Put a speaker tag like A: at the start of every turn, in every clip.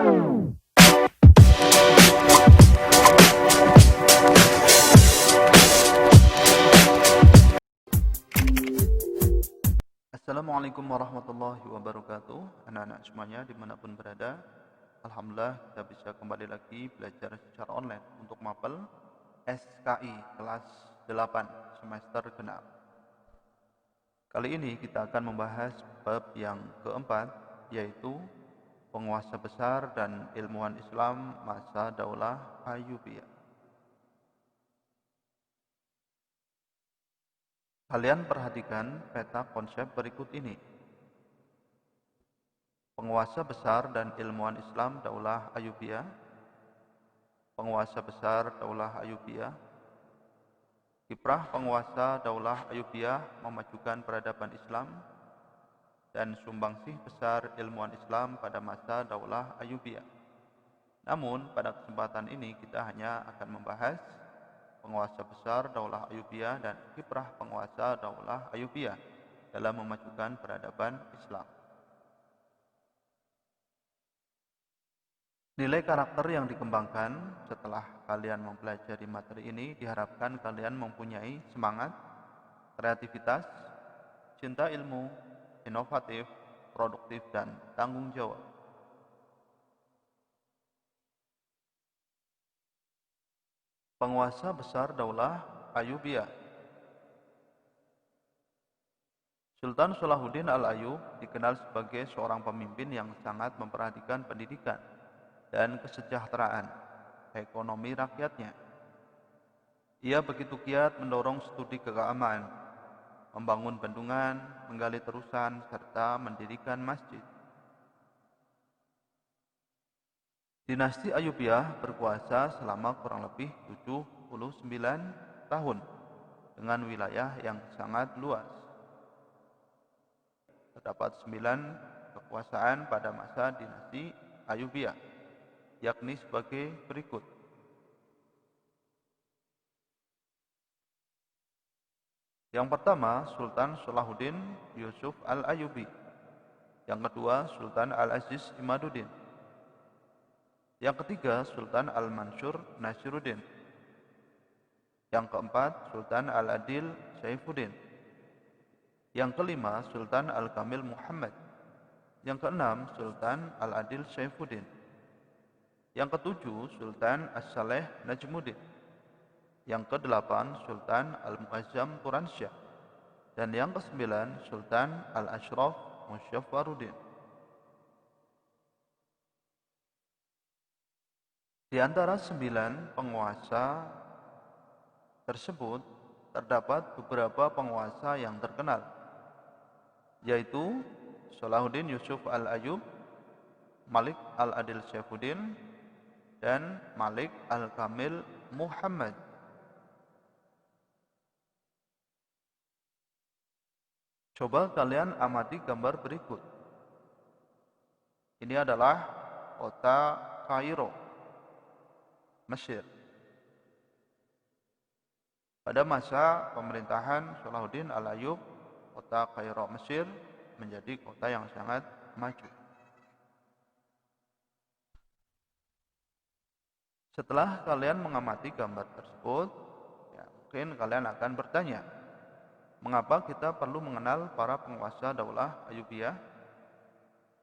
A: Assalamualaikum warahmatullahi wabarakatuh. Anak-anak semuanya dimanapun berada, alhamdulillah kita bisa kembali lagi belajar secara online untuk mapel SKI kelas 8 semester genap. Kali ini kita akan membahas bab yang keempat, yaitu penguasa besar dan ilmuwan Islam masa Daulah Ayyubiyah. Kalian perhatikan peta konsep berikut ini. Penguasa besar dan ilmuwan Islam Daulah Ayyubiyah. Penguasa besar Daulah Ayyubiyah. Kiprah penguasa Daulah Ayyubiyah memajukan peradaban Islam dan sumbangsih besar ilmuwan Islam pada masa Daulah Ayyubiyah. Namun pada kesempatan ini kita hanya akan membahas penguasa besar Daulah Ayyubiyah dan kiprah penguasa Daulah Ayyubiyah dalam memajukan peradaban Islam. Nilai karakter yang dikembangkan setelah kalian mempelajari materi ini diharapkan kalian mempunyai semangat, kreativitas, cinta ilmu, inovatif, produktif, dan tanggung jawab. Penguasa besar Daulah Ayyubiyah. Sultan Salahuddin Al-Ayyub dikenal sebagai seorang pemimpin yang sangat memperhatikan pendidikan dan kesejahteraan ekonomi rakyatnya. Ia begitu giat mendorong studi keagamaan, membangun bendungan, menggali terusan, serta mendirikan masjid. Dinasti Ayyubiyah berkuasa selama kurang lebih 79 tahun dengan wilayah yang sangat luas. Terdapat 9 kekuasaan pada masa dinasti Ayyubiyah, yakni sebagai berikut. Yang pertama, Sultan Salahuddin Yusuf Al-Ayyubi. Yang kedua, Sultan Al-Aziz Imaduddin. Yang ketiga, Sultan Al-Mansur Nasiruddin. Yang keempat, Sultan Al-Adil Saifuddin. Yang kelima, Sultan Al-Kamil Muhammad. Yang keenam, Sultan Al-Adil Saifuddin. Yang ketujuh, Sultan As-Saleh Najmuddin. Yang kedelapan, Sultan Al-Muazzam Turansyah. Dan yang kesembilan, Sultan Al-Ashraf Musyaffaruddin. Di antara 9 penguasa tersebut, terdapat beberapa penguasa yang terkenal, yaitu Salahuddin Yusuf Al-Ayyub, Malik Al-Adil Saifuddin, dan Malik Al-Kamil Muhammad. Coba kalian amati gambar berikut. Ini adalah kota Kairo, Mesir. Pada masa pemerintahan Salahuddin Al-Ayyub, kota Kairo, Mesir menjadi kota yang sangat maju. Setelah kalian mengamati gambar tersebut, mungkin kalian akan bertanya, mengapa kita perlu mengenal para penguasa Daulah Ayyubiyah?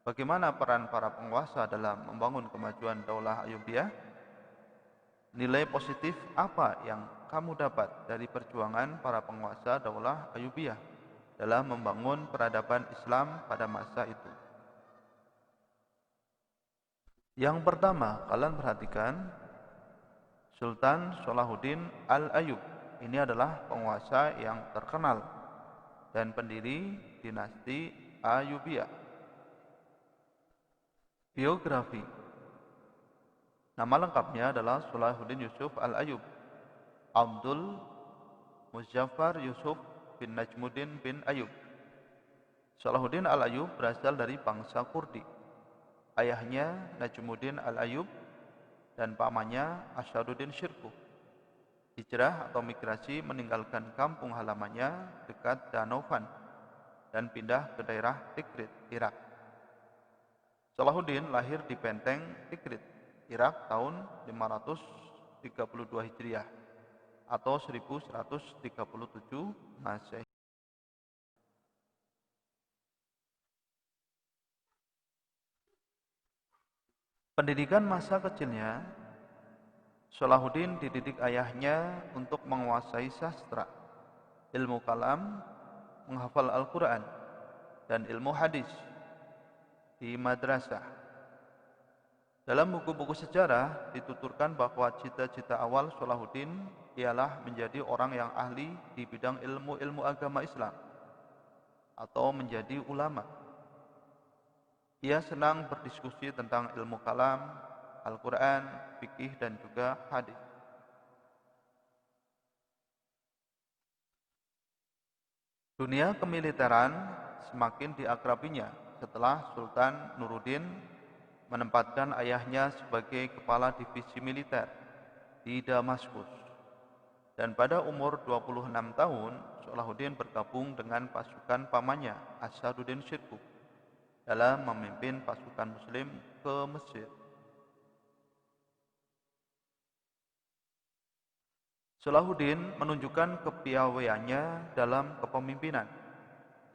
A: Bagaimana peran para penguasa dalam membangun kemajuan Daulah Ayyubiyah? Nilai positif apa yang kamu dapat dari perjuangan para penguasa Daulah Ayyubiyah dalam membangun peradaban Islam pada masa itu? Yang pertama, kalian perhatikan Sultan Salahuddin Al-Ayyub. Ini adalah penguasa yang terkenal dan pendiri dinasti Ayyubiyah. Biografi. Nama lengkapnya adalah Salahuddin Yusuf Al-Ayyub Abdul Muzaffar Yusuf bin Najmuddin bin Ayyub. Salahuddin Al-Ayyub berasal dari bangsa Kurdi. Ayahnya Najmuddin Al-Ayyub dan pamannya Asyaduddin Syirkuh. Hijrah atau migrasi meninggalkan kampung halamannya dekat Danau Van dan pindah ke daerah Tikrit, Irak. Salahuddin lahir di Benteng Tikrit, Irak tahun 532 Hijriah atau 1137 Masehi. Pendidikan masa kecilnya, Salahuddin dididik ayahnya untuk menguasai sastra, ilmu kalam, menghafal Al-Quran, dan ilmu hadis di madrasah. Dalam buku-buku sejarah dituturkan bahwa cita-cita awal Salahuddin ialah menjadi orang yang ahli di bidang ilmu-ilmu agama Islam atau menjadi ulama. Ia senang berdiskusi tentang ilmu kalam, Al-Quran, fikih, dan juga hadis. Dunia kemiliteran semakin diakrabinya setelah Sultan Nuruddin menempatkan ayahnya sebagai kepala divisi militer di Damaskus. Dan pada umur 26 tahun, Salahuddin bergabung dengan pasukan pamannya, Asaduddin Shirkuh, dalam memimpin pasukan Muslim ke Mesir. Salahuddin menunjukkan kepiawaiannya dalam kepemimpinan.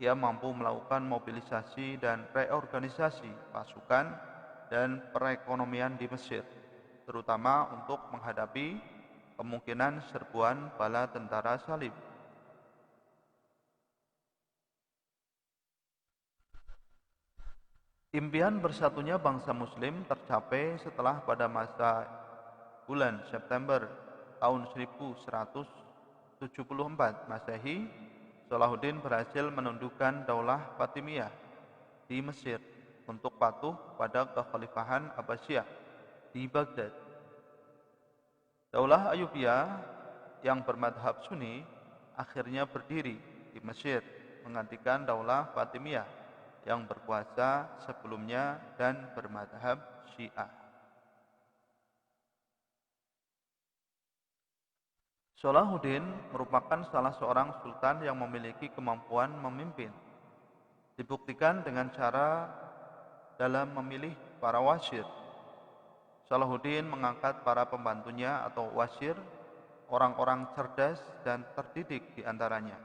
A: Ia mampu melakukan mobilisasi dan reorganisasi pasukan dan perekonomian di Mesir, terutama untuk menghadapi kemungkinan serbuan bala tentara Salib. Impian bersatunya bangsa Muslim tercapai setelah pada masa bulan September tahun 1174 Masehi, Salahuddin berhasil menundukkan Daulah Fatimiyah di Mesir untuk patuh pada kekhalifahan Abbasiyah di Baghdad. Daulah Ayyubiyah yang bermadhab Sunni akhirnya berdiri di Mesir menggantikan Daulah Fatimiyah yang berkuasa sebelumnya dan bermadhab Syiah. Salahuddin merupakan salah seorang sultan yang memiliki kemampuan memimpin. Dibuktikan dengan cara dalam memilih para wasir. Salahuddin mengangkat para pembantunya atau wasir, orang-orang cerdas dan terdidik di antaranya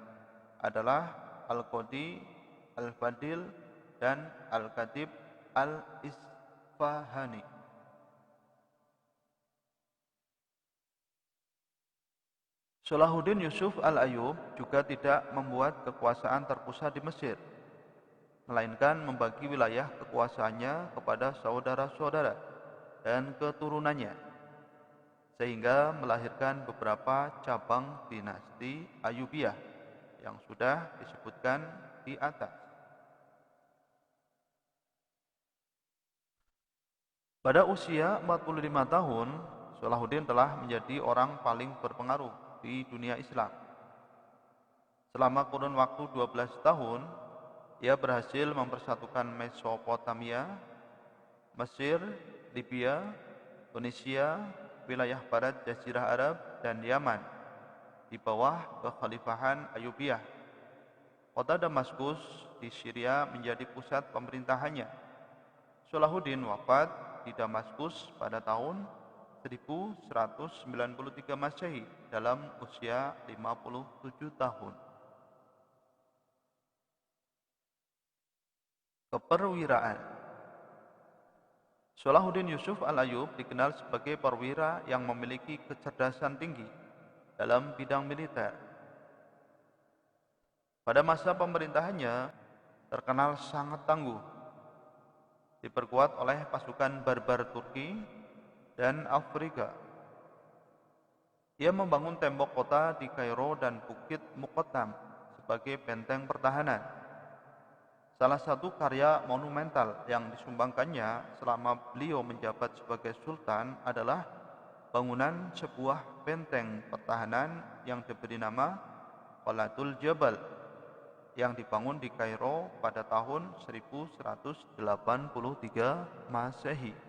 A: adalah Al-Qadi, Al-Fadil, dan Al-Khatib Al-Isfahani. Salahuddin Yusuf Al-Ayyub juga tidak membuat kekuasaan terpusat di Mesir, melainkan membagi wilayah kekuasaannya kepada saudara-saudara dan keturunannya, sehingga melahirkan beberapa cabang dinasti Ayyubiyah yang sudah disebutkan di atas. Pada usia 45 tahun, Salahuddin telah menjadi orang paling berpengaruh di dunia Islam. Selama kurun waktu 12 tahun, ia berhasil mempersatukan Mesopotamia, Mesir, Libya, Tunisia, wilayah barat Jazirah Arab, dan Yaman di bawah kekhalifahan Ayyubiyah. Kota Damaskus di Syria menjadi pusat pemerintahannya. Salahuddin wafat di Damaskus pada tahun 1193 Masehi dalam usia 57 tahun. Keperwiraan. Salahuddin Yusuf Al-Ayyub dikenal sebagai perwira yang memiliki kecerdasan tinggi dalam bidang militer. Pada masa pemerintahannya terkenal sangat tangguh, diperkuat oleh pasukan barbar Turki dan Afrika. Ia membangun tembok kota di Kairo dan Bukit Muqattam sebagai benteng pertahanan. Salah satu karya monumental yang disumbangkannya selama beliau menjabat sebagai sultan adalah bangunan sebuah benteng pertahanan yang diberi nama Qalatul Jabal yang dibangun di Kairo pada tahun 1183 Masehi.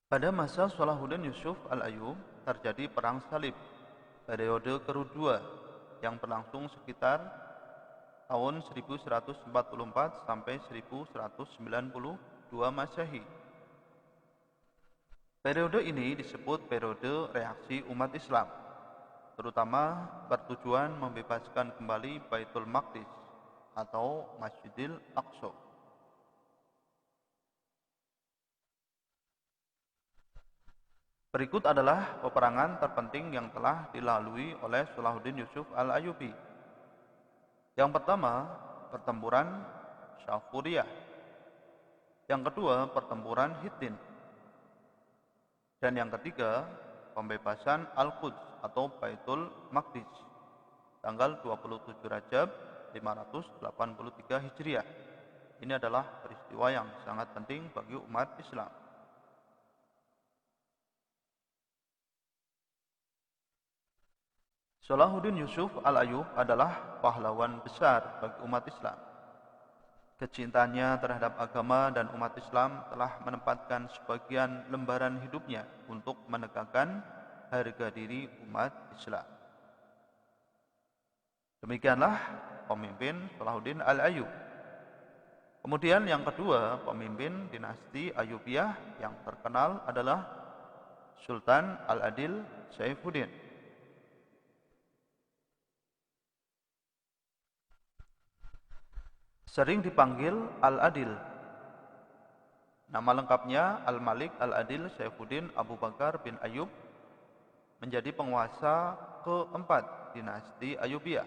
A: Pada masa Salahuddin Yusuf Al-Ayyub terjadi perang salib periode kedua yang berlangsung sekitar tahun 1144 sampai 1192 Masehi. Periode ini disebut periode reaksi umat Islam, terutama bertujuan membebaskan kembali Baitul Maqdis atau Masjidil Aqsa. Berikut adalah peperangan terpenting yang telah dilalui oleh Salahuddin Yusuf Al-Ayyubi. Yang pertama, pertempuran Syafuriyah. Yang kedua, pertempuran Hittin. Dan yang ketiga, pembebasan Al-Quds atau Baitul Maqdis tanggal 27 Rajab 583 Hijriah. Ini adalah peristiwa yang sangat penting bagi umat Islam. Salahuddin Yusuf Al-Ayyub adalah pahlawan besar bagi umat Islam. Kecintaannya terhadap agama dan umat Islam telah menempatkan sebagian lembaran hidupnya untuk menegakkan harga diri umat Islam. Demikianlah pemimpin Salahuddin Al-Ayyub. Kemudian yang kedua, pemimpin dinasti Ayyubiyah yang terkenal adalah Sultan Al-Adil Saifuddin. Sering dipanggil Al-Adil. Nama lengkapnya Al-Malik Al-Adil Saifuddin Abu Bakar bin Ayyub, menjadi penguasa keempat dinasti Ayyubiyah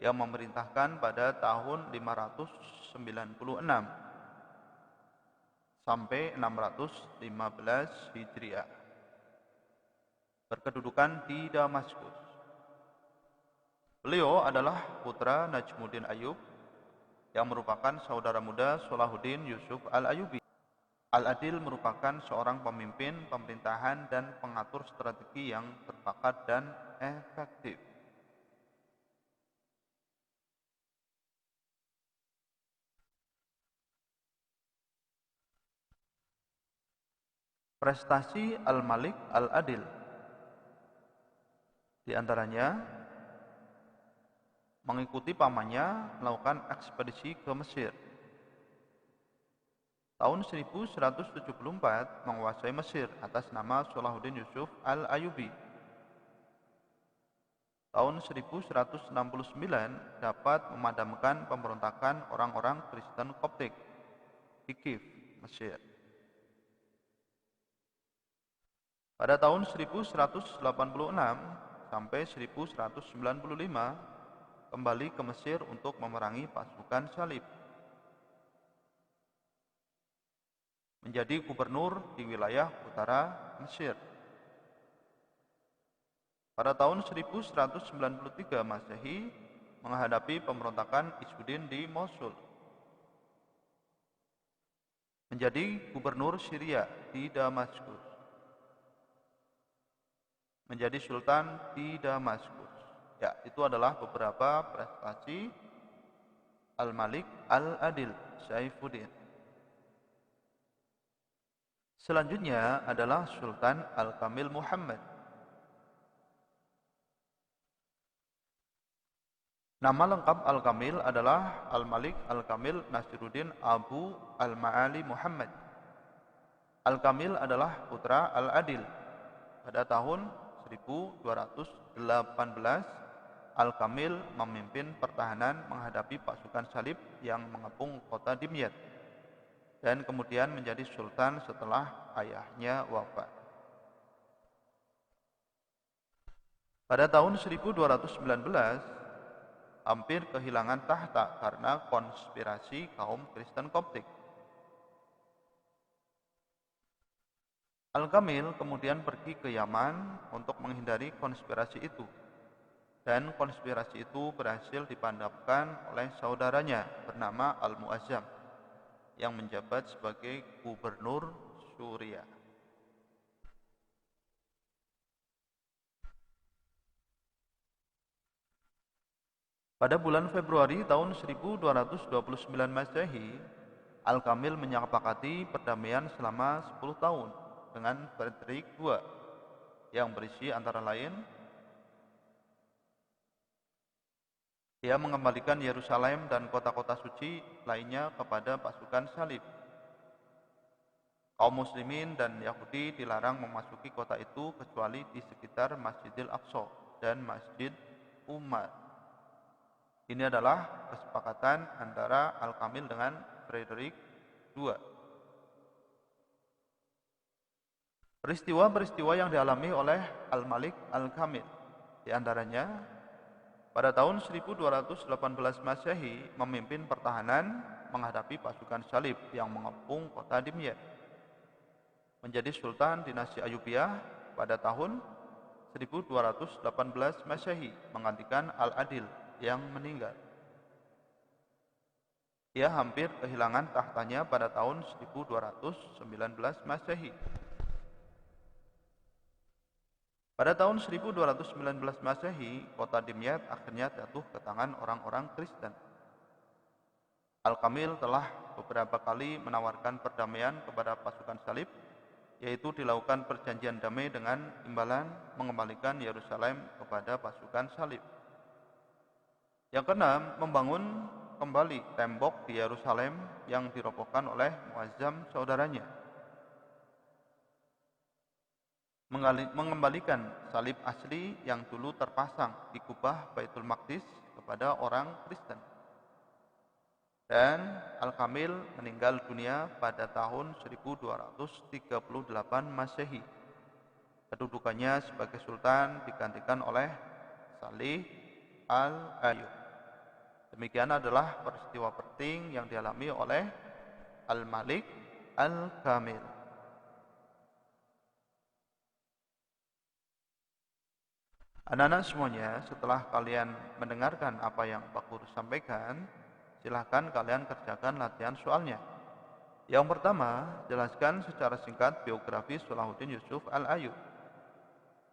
A: yang memerintahkan pada tahun 596 sampai 615 Hijriah. Berkedudukan di Damaskus. Beliau adalah putra Najmuddin Ayyub yang merupakan saudara muda Salahuddin Yusuf Al-Ayyubi. Al-Adil merupakan seorang pemimpin pemerintahan dan pengatur strategi yang berbakat dan efektif. Prestasi Al-Malik Al-Adil di antaranya mengikuti pamannya melakukan ekspedisi ke Mesir. Tahun 1174 menguasai Mesir atas nama Salahuddin Yusuf Al-Ayyubi. Tahun 1169 dapat memadamkan pemberontakan orang-orang Kristen Koptik di Kiev, Mesir. Pada tahun 1186 sampai 1195 kembali ke Mesir untuk memerangi pasukan salib. Menjadi gubernur di wilayah utara Mesir. Pada tahun 1193 Masehi menghadapi pemberontakan Izzuddin di Mosul. Menjadi gubernur Syria di Damaskus. Menjadi sultan di Damaskus. Ya, itu adalah beberapa prestasi Al-Malik Al-Adil Saifuddin. Selanjutnya adalah Sultan Al-Kamil Muhammad. Nama lengkap Al-Kamil adalah Al-Malik Al-Kamil Nasiruddin Abu Al-Ma'ali Muhammad. Al-Kamil adalah putra Al-Adil. Pada tahun 1218 Al-Kamil memimpin pertahanan menghadapi pasukan salib yang mengepung kota Dimyat dan kemudian menjadi sultan setelah ayahnya wafat. Pada tahun 1219 hampir kehilangan tahta karena konspirasi kaum Kristen Koptik. Al-Kamil kemudian pergi ke Yaman untuk menghindari konspirasi itu. Dan konspirasi itu berhasil dipadamkan oleh saudaranya bernama Al-Mu'azzam yang menjabat sebagai gubernur Suriah. Pada bulan Februari tahun 1229 Masehi, Al-Kamil menyepakati perdamaian selama 10 tahun dengan Frederick II yang berisi antara lain Ia mengembalikan Yerusalem dan kota-kota suci lainnya kepada pasukan salib. Kaum muslimin dan Yahudi dilarang memasuki kota itu kecuali di sekitar Masjidil Aqsa dan Masjid Umar. Ini adalah kesepakatan antara Al-Kamil dengan Frederick II. Peristiwa-peristiwa yang dialami oleh Al-Malik Al-Kamil, di antaranya pada tahun 1218 Masehi memimpin pertahanan menghadapi pasukan salib yang mengepung kota Dimyat. Menjadi Sultan dinasti Ayyubiyah pada tahun 1218 Masehi menggantikan Al-Adil yang meninggal. Ia hampir kehilangan tahtanya pada tahun 1219 Masehi. Pada tahun 1219 Masehi, kota Dimyat akhirnya jatuh ke tangan orang-orang Kristen. Al-Kamil telah beberapa kali menawarkan perdamaian kepada pasukan salib, yaitu dilakukan perjanjian damai dengan imbalan mengembalikan Yerusalem kepada pasukan salib. Yang keenam, membangun kembali tembok di Yerusalem yang dirobohkan oleh Muazzam saudaranya. Mengembalikan salib asli yang dulu terpasang di kubah Baitul Maqdis kepada orang Kristen. Dan Al-Kamil meninggal dunia pada tahun 1238 Masehi. Kedudukannya sebagai sultan digantikan oleh Salih Al-Ayyub. Demikian adalah peristiwa penting yang dialami oleh Al-Malik Al-Kamil. Anak-anak semuanya, setelah kalian mendengarkan apa yang Pak Guru sampaikan, silahkan kalian kerjakan latihan soalnya. Yang pertama, jelaskan secara singkat biografi Salahuddin Yusuf Al-Ayyub.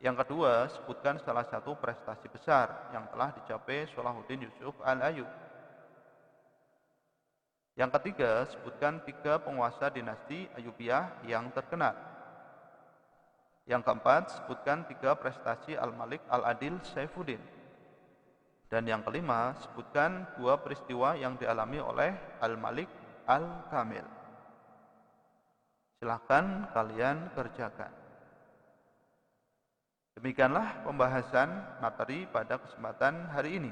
A: Yang kedua, sebutkan salah satu prestasi besar yang telah dicapai Salahuddin Yusuf Al-Ayyub. Yang ketiga, sebutkan 3 penguasa dinasti Ayyubiyah yang terkenal. Yang keempat, sebutkan 3 prestasi Al-Malik Al-Adil Saifuddin. Dan yang kelima, sebutkan 2 peristiwa yang dialami oleh Al-Malik Al-Kamil. Silahkan kalian kerjakan. Demikianlah pembahasan materi pada kesempatan hari ini.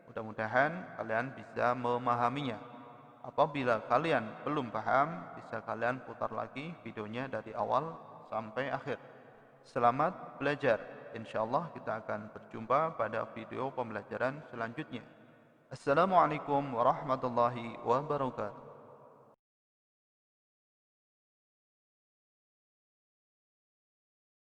A: Mudah-mudahan kalian bisa memahaminya. Apabila kalian belum paham, bisa kalian putar lagi videonya dari awal sampai akhir. Selamat belajar. Insyaallah kita akan berjumpa pada video pembelajaran selanjutnya. Assalamualaikum warahmatullahi wabarakatuh.